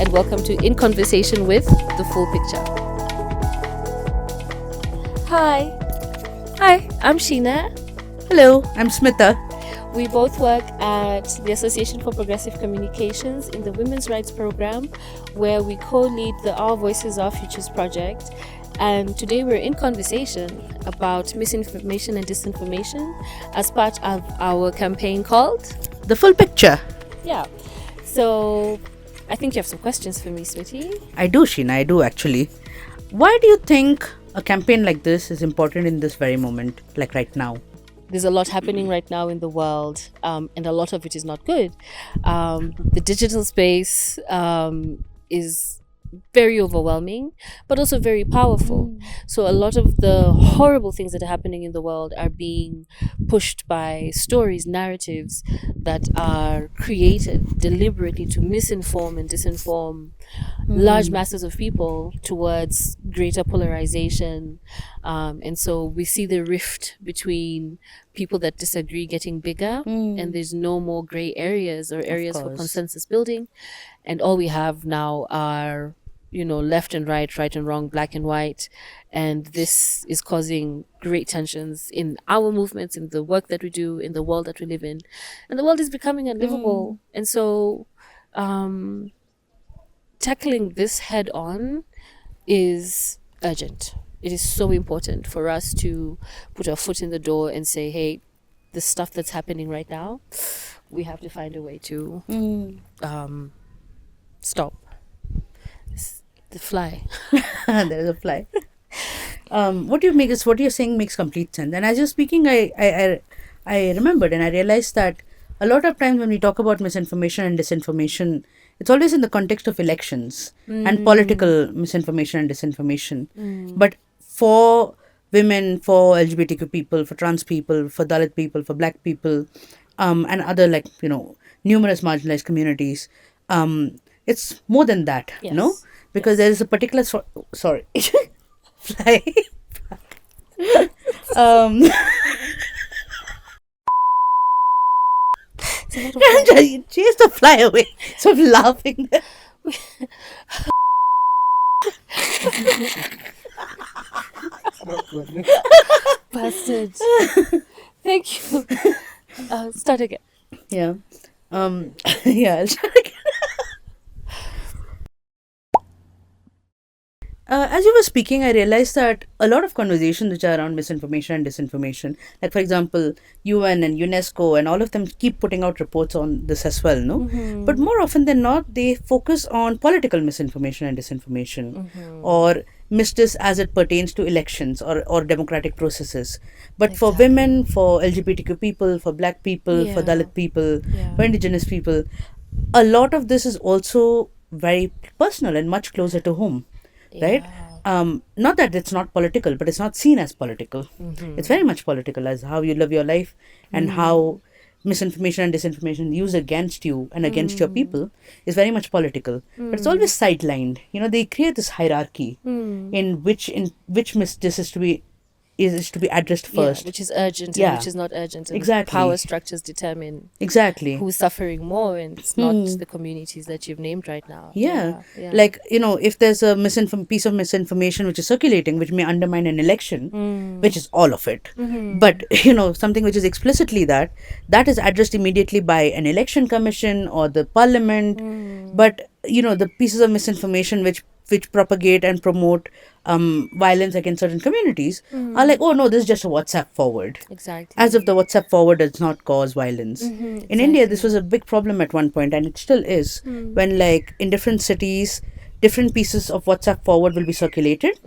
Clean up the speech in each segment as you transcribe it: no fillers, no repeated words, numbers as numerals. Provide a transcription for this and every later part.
and welcome to In Conversation with The Full Picture. Hi, I'm Sheena. Hello, I'm Smita. We both work at the Association for Progressive Communications in the Women's Rights Program, where we co-lead the Our Voices, Our Futures project. And today we're in conversation about misinformation and disinformation as part of our campaign called The Full Picture. Yeah. So I think you have some questions for me, Smitty. I do, Sheena, I do actually. Why do you think a campaign like this is important in this very moment, like right now? There's a lot happening right now in the world, and a lot of it is not good. The digital space is very overwhelming, but also very powerful. So a lot of the horrible things that are happening in the world are being pushed by stories, narratives that are created deliberately to misinform and disinform large masses of people towards greater polarization. And so we see the rift between people that disagree getting bigger, and there's no more gray areas or areas for consensus building. And all we have now are left and right and wrong, black and white, and this is causing great tensions in our movements, in the work that we do, in the world that we live in, and the world is becoming unlivable. And so tackling this head on is urgent. It is so important for us to put our foot in the door and say, hey, the stuff that's happening right now, we have to find a way to stop. The fly. There is a fly. What you're saying makes complete sense. And as you're speaking, I remembered and I realized that a lot of times when we talk about misinformation and disinformation, it's always in the context of elections and political misinformation and disinformation. But for women, for LGBTQ people, for trans people, for Dalit people, for black people, and other numerous marginalized communities, it's more than that, Yes. Because there is a particular sorry fly. Chase the fly away. So I'm laughing. Bastard. Thank you. Start again. Yeah. Yeah, I'll start again. As you were speaking, I realized that a lot of conversations which are around misinformation and disinformation, like for example, UN and UNESCO and all of them keep putting out reports on this as well, no? But more often than not, they focus on political misinformation and disinformation or mistis as it pertains to elections or democratic processes. But for women, for LGBTQ people, for black people, for Dalit people, for indigenous people, a lot of this is also very personal and much closer to home. Right? Not that it's not political, but it's not seen as political. It's very much political as how you live your life and how misinformation and disinformation used against you and against your people is very much political. But it's always sidelined. They create this hierarchy in which this is to be addressed first. Which is urgent and which is not urgent. And exactly. Power structures determine who's suffering more, and it's not the communities that you've named right now. Like, if there's a piece of misinformation which is circulating, which may undermine an election, which is all of it. But, something which is explicitly that is addressed immediately by an election commission or the parliament. But, the pieces of misinformation which propagate and promote violence against certain communities are like, oh no, this is just a WhatsApp forward. Exactly. As if the WhatsApp forward does not cause violence. In India, this was a big problem at one point, and it still is, when in different cities, different pieces of WhatsApp forward will be circulated,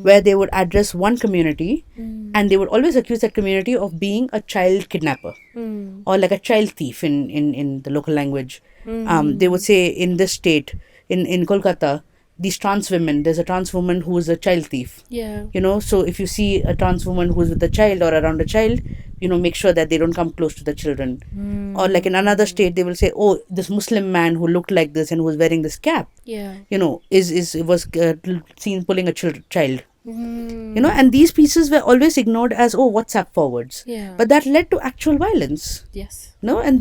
where they would address one community, and they would always accuse that community of being a child kidnapper or like a child thief in the local language. They would say in this state, in Kolkata, these trans women, there's a trans woman who is a child thief. So if you see a trans woman who's with a child or around a child, make sure that they don't come close to the children. Or like in another state, they will say, oh, this Muslim man who looked like this and who was wearing this cap, was seen pulling a child. And these pieces were always ignored as, oh, WhatsApp forwards. But that led to actual violence. Yes. And when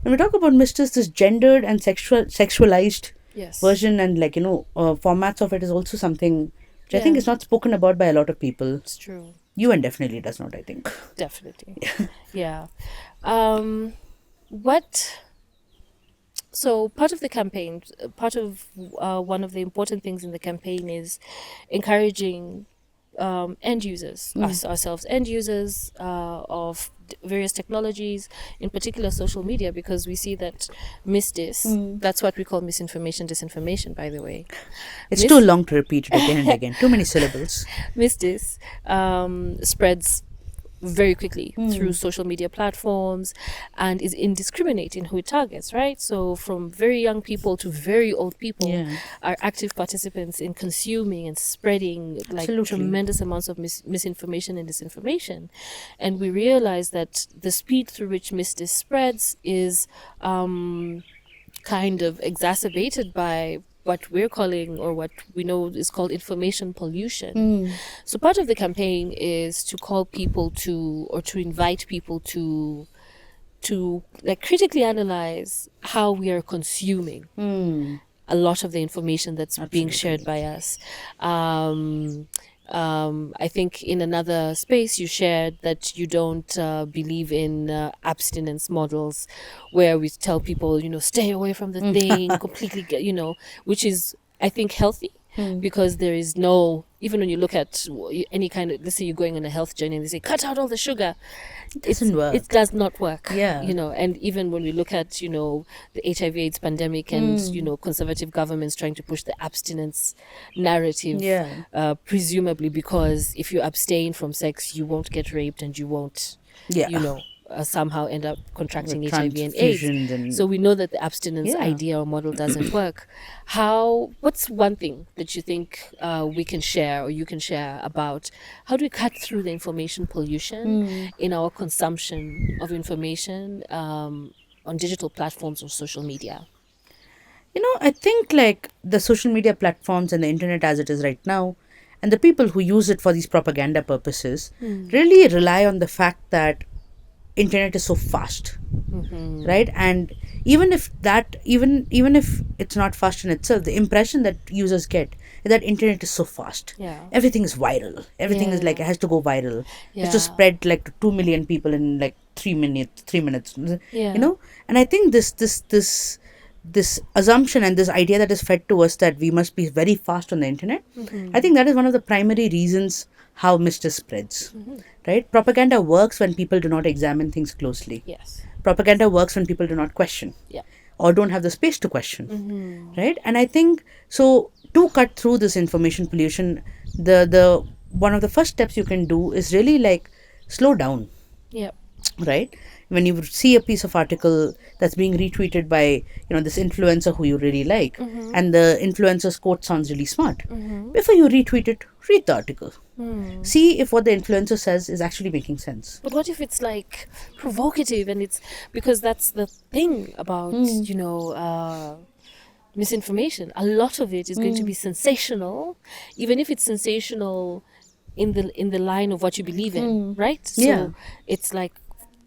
we talk about mistis, this gendered and sexualized Yes. version and formats of it is also something which I think Yeah. is not spoken about by a lot of people. It's true. UN definitely does not, I think. Definitely. Yeah. What So part of the campaign, part of one of the important things in the campaign is encouraging end users, ourselves, end users of various technologies, in particular social media, because we see that that's what we call misinformation, disinformation, by the way. It's too long to repeat it again and again. Too many syllables. Misdis spreads very quickly through social media platforms and is indiscriminate in who it targets, right? So from very young people to very old people are active participants in consuming and spreading like tremendous amounts of misinformation and disinformation. And we realize that the speed through which misdis spreads is kind of exacerbated by what we're calling, or what we know is called, information pollution. So part of the campaign is to call people to, or to invite people to like critically analyze how we are consuming a lot of the information that's being shared by us. I think in another space you shared that you don't believe in abstinence models, where we tell people, stay away from the thing completely, which is, I think, healthy. Because there is no, even when you look at any kind of, let's say you're going on a health journey and they say cut out all the sugar, it doesn't work. It does not work. Yeah. And even when we look at the HIV/AIDS pandemic and conservative governments trying to push the abstinence narrative, presumably because if you abstain from sex you won't get raped and you won't somehow end up contracting HIV and AIDS. So we know that the abstinence idea or model doesn't work. What's one thing that you think we can share, or you can share, about how do we cut through the information pollution in our consumption of information on digital platforms or social media? I think like the social media platforms and the internet as it is right now, and the people who use it for these propaganda purposes really rely on the fact that internet is so fast, right? And even if it's not fast in itself, the impression that users get is that internet is so fast. Everything is viral. Everything is like, it has to go viral. It has to spread like to 2 million people in like 3 minutes. And I think this assumption and this idea that is fed to us that we must be very fast on the internet, I think that is one of the primary reasons how mischief spreads, right? Propaganda works when people do not examine things closely. Yes. Propaganda works when people do not question or don't have the space to question, right? And I think, so to cut through this information pollution, the one of the first steps you can do is really like slow down. Right? When you see a piece of article that's being retweeted by this influencer who you really like, and the influencer's quote sounds really smart, before you retweet it, read the article. See if what the influencer says is actually making sense. But what if it's like provocative, and it's because that's the thing about misinformation. A lot of it is going to be sensational, even if it's sensational in the line of what you believe in, right? So it's like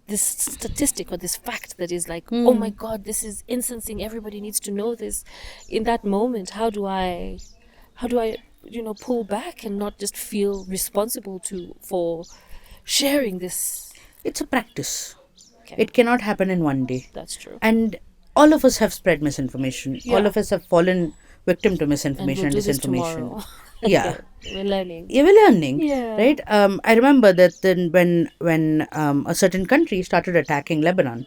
this statistic or this fact that is like, oh my God, this is incensing, everybody needs to know this. In that moment, how do I pull back and not just feel responsible for sharing this? It's a practice. It cannot happen in one day. That's true. And all of us have spread misinformation. All of us have fallen victim to misinformation and disinformation. We're learning. We're learning. Right? I remember that then when a certain country started attacking Lebanon,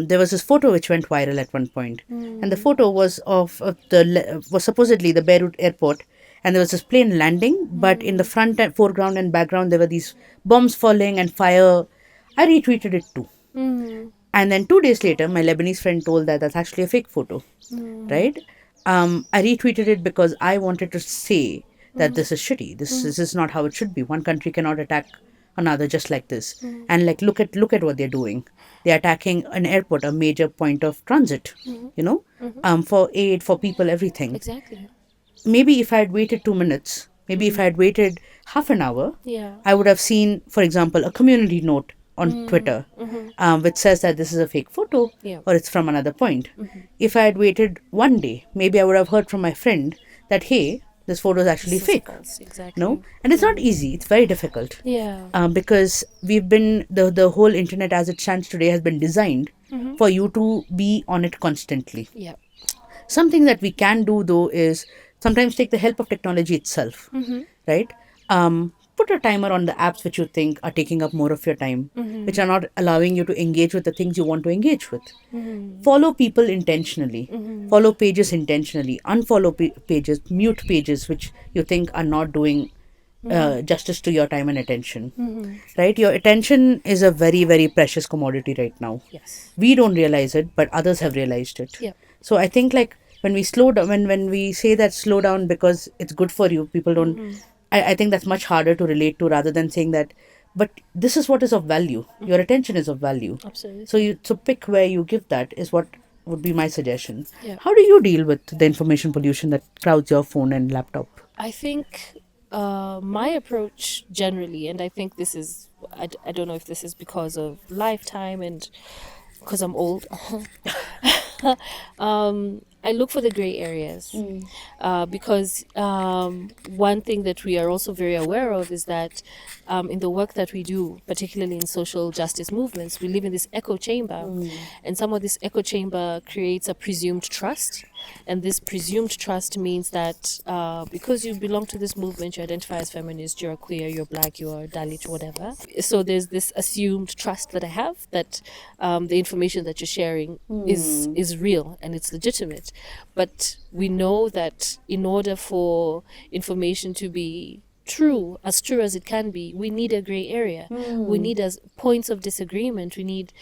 there was this photo which went viral at one point, and the photo was was supposedly the Beirut airport, and there was this plane landing, but in the front and foreground and background there were these bombs falling and fire. I retweeted it too. And then 2 days later, my Lebanese friend told that that's actually a fake photo, right? I retweeted it because I wanted to say that this is shitty. This is not how it should be. One country cannot attack another just like this. And like, look at what they're doing. They're attacking an airport, a major point of transit, for aid, for people, everything. Exactly. Maybe if I had waited 2 minutes, maybe if I had waited half an hour, I would have seen, for example, a community note on Twitter, which says that this is a fake photo Yeah. or it's from another point. If I had waited one day, maybe I would have heard from my friend that, hey, this photo is actually This is fake. false, exactly. No? And it's not easy, it's very difficult. Yeah. Because we've been, the whole internet as it stands today has been designed for you to be on it constantly. Yeah. Something that we can do though is sometimes take the help of technology itself, right? Put a timer on the apps which you think are taking up more of your time, which are not allowing you to engage with the things you want to engage with. Follow people intentionally, follow pages intentionally, unfollow pages, mute pages which you think are not doing justice to your time and attention. Right? Your attention is a very, very precious commodity right now. Yes. We don't realize it, but others have realized it. Yeah. So I think like when we slow down, when we say that slow down because it's good for you, people don't. I think that's much harder to relate to rather than saying that. But this is what is of value. Your attention is of value. Absolutely. So pick where you give that is what would be my suggestion. Yeah. How do you deal with the information pollution that crowds your phone and laptop? I think my approach generally, and I think this is, I don't know if this is because of lifetime and because I'm old, I look for the gray areas because one thing that we are also very aware of is that in the work that we do, particularly in social justice movements, we live in this echo chamber, and some of this echo chamber creates a presumed trust. And this presumed trust means that because you belong to this movement, you identify as feminist, you're queer, you're black, you're Dalit, whatever. So there's this assumed trust that I have that the information that you're sharing is real and it's legitimate. But we know that in order for information to be true as it can be, we need a gray area. We need as points of disagreement. We need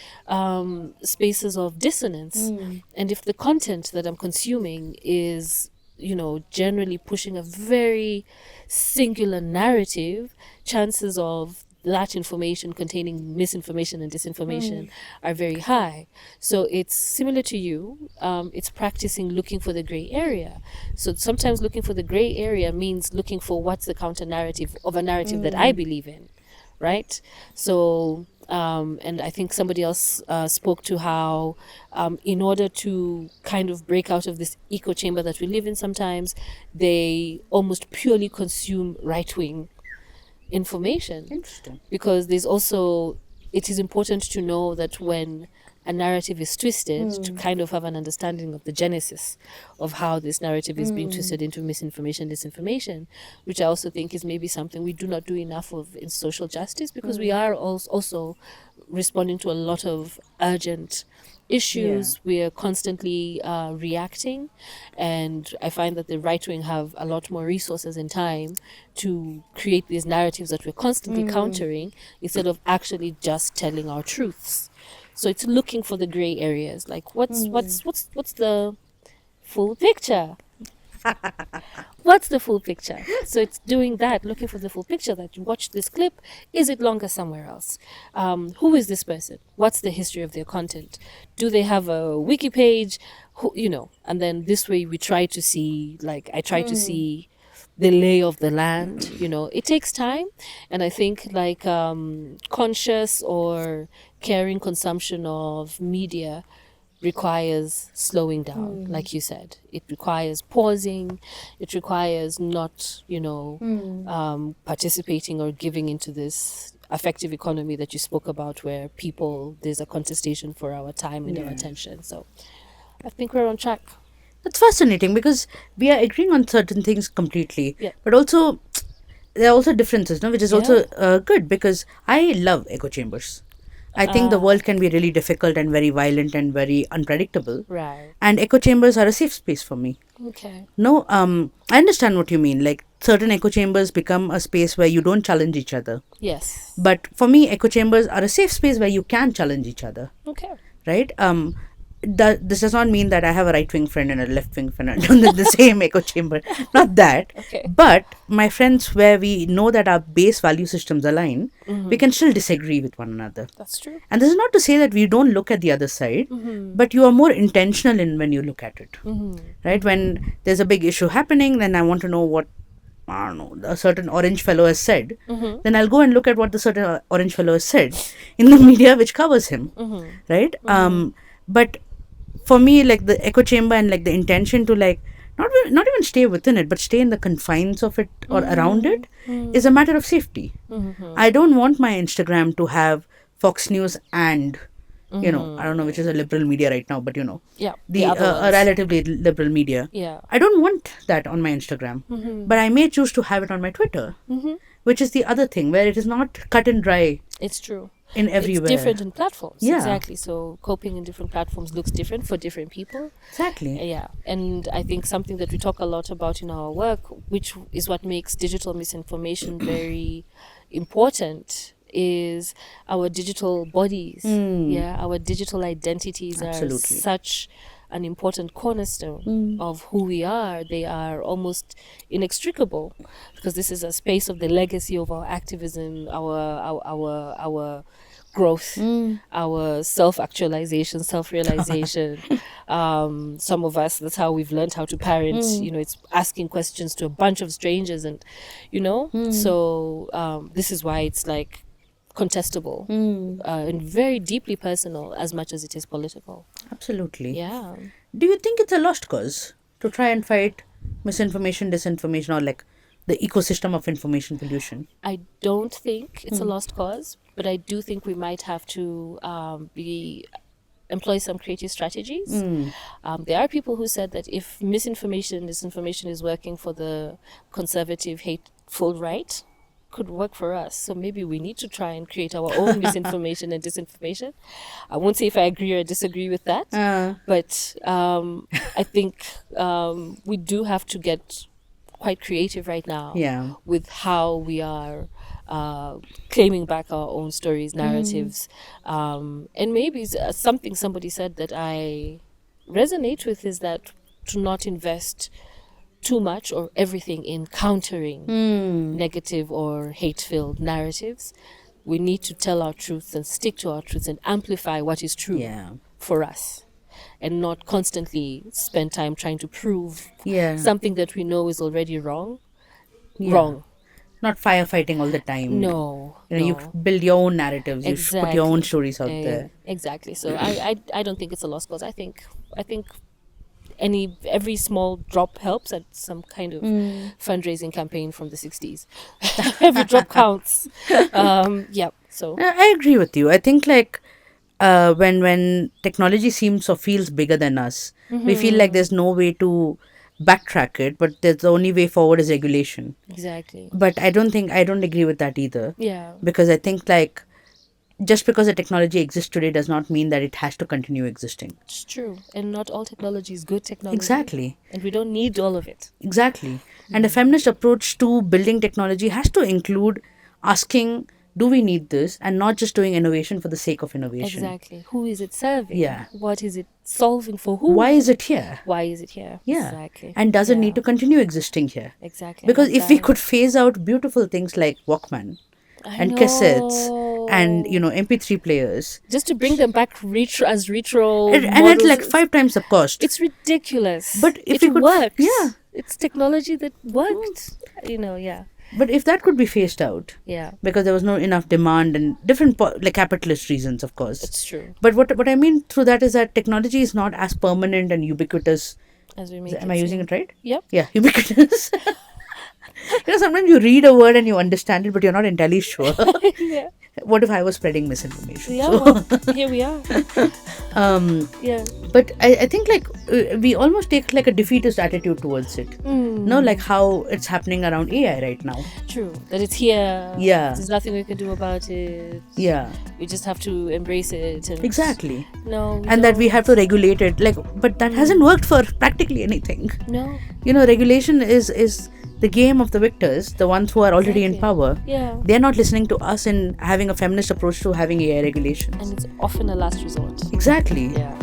spaces of dissonance. And if the content that I'm consuming is, generally pushing a very singular narrative, chances of that information containing misinformation and disinformation are very high. So it's similar to you. It's practicing looking for the gray area. So sometimes looking for the gray area means looking for what's the counter narrative of a narrative that I believe in, right? So and I think somebody else spoke to how in order to kind of break out of this echo chamber that we live in, sometimes they almost purely consume right-wing information. Interesting. Because it is important to know that when a narrative is twisted, to kind of have an understanding of the genesis of how this narrative is being twisted into misinformation, disinformation, which I also think is maybe something we do not do enough of in social justice, because we are also responding to a lot of urgent issues. We are constantly reacting, and I find that the right wing have a lot more resources and time to create these narratives that we're constantly countering instead of actually just telling our truths. So it's looking for the gray areas, like what's the full picture. What's the full picture? So it's doing that, looking for the full picture, that you watch this clip. Is it longer somewhere else? Who is this person? What's the history of their content? Do they have a wiki page? And then this way we try to see, I try to see the lay of the land. It takes time. And I think conscious or caring consumption of media requires slowing down, like you said. It requires pausing. It requires not, participating or giving into this affective economy that you spoke about, where there's a contestation for our time and our attention. So I think we're on track. That's fascinating because we are agreeing on certain things completely, Yeah. but also there are also differences, no? Which is also good, because I love echo chambers. I think the world can be really difficult and very violent and very unpredictable. Right. And echo chambers are a safe space for me. Okay. No, I understand what you mean. Like certain echo chambers become a space where you don't challenge each other. Yes. But for me, echo chambers are a safe space where you can challenge each other. Okay. Right? This does not mean that I have a right-wing friend and a left-wing friend in the same echo chamber. Not that. Okay. But my friends, where we know that our base value systems align, we can still disagree with one another. That's true. And this is not to say that we don't look at the other side, but you are more intentional in when you look at it. Right? When there's a big issue happening, then I want to know what I don't know, a certain orange fellow has said, then I'll go and look at what the certain orange fellow has said in the media which covers him, right? But for me, like the echo chamber and like the intention to like not even stay within it, but stay in the confines of it or around it is a matter of safety. I don't want my Instagram to have Fox News and I don't know which is a liberal media right now, but the a relatively liberal media. Yeah. I don't want that on my Instagram, but I may choose to have it on my Twitter, which is the other thing where it is not cut and dry. It's true. In everywhere. It's different in platforms. Yeah. Exactly. So coping in different platforms looks different for different people. Exactly. Yeah. And I think something that we talk a lot about in our work, which is what makes digital misinformation very important, is our digital bodies. Yeah. Our digital identities Absolutely. are such an important cornerstone of who we are. They are almost inextricable, because this is a space of the legacy of our activism, our growth, our self-actualization, self-realization. Some of us, that's how we've learned how to parent. It's asking questions to a bunch of strangers, and so this is why it's like contestable and very deeply personal as much as it is political. Absolutely. Yeah. Do you think it's a lost cause to try and fight misinformation, disinformation, or like the ecosystem of information pollution? I don't think it's a lost cause, but I do think we might have to employ some creative strategies. There are people who said that if misinformation, disinformation is working for the conservative, hateful right, could work for us. So maybe we need to try and create our own misinformation and disinformation. I won't say if I agree or disagree with that, but I think we do have to get quite creative right now with how we are claiming back our own stories, narratives, and maybe something somebody said that I resonate with is that to not invest too much or everything in countering negative or hate-filled narratives. We need to tell our truths and stick to our truths and amplify what is true for us, and not constantly spend time trying to prove something that we know is already wrong. Not firefighting all the time. No. You build your own narratives. You put your own stories out there. Exactly. So I don't think it's a lost cause. I think every small drop helps at some kind of fundraising campaign from the 60s. Every drop counts. So I agree with you. I think like when technology seems or feels bigger than us, we feel like there's no way to backtrack it, but the only way forward is regulation. Exactly. But I don't agree with that either. Yeah. Because I think like just because a technology exists today does not mean that it has to continue existing. It's true. And not all technology is good technology. Exactly. And we don't need all of it. Exactly. And a feminist approach to building technology has to include asking, do we need this? And not just doing innovation for the sake of innovation. Exactly. Who is it serving? Yeah. What is it solving for who? Why is it here? Why is it here? Yeah. Exactly. And does it need to continue existing here? Exactly. Because if we could phase out beautiful things like Walkman and cassettes and MP3 players, just to bring them back as retro and at like 5 times the cost, it's ridiculous. But if it works, it's technology that worked. But if that could be phased out, because there was no enough demand and different like capitalist reasons, of course, it's true. But what I mean through that is that technology is not as permanent and ubiquitous as we make it. Am I using it right? Yep. Yeah, ubiquitous. Sometimes you read a word and you understand it, but you're not entirely sure. What if I was spreading misinformation? Well, here we are. But I think like we almost take like a defeatist attitude towards it. Like how it's happening around AI right now. True. That it's here. Yeah. There's nothing we can do about it. Yeah. We just have to embrace it. And exactly. And that we have to regulate it. But that hasn't worked for practically anything. No. Regulation is the game of the victors, the ones who are already in power. Yeah. They're not listening to us in having a feminist approach to having AI regulations. And it's often a last resort. Exactly. Yeah.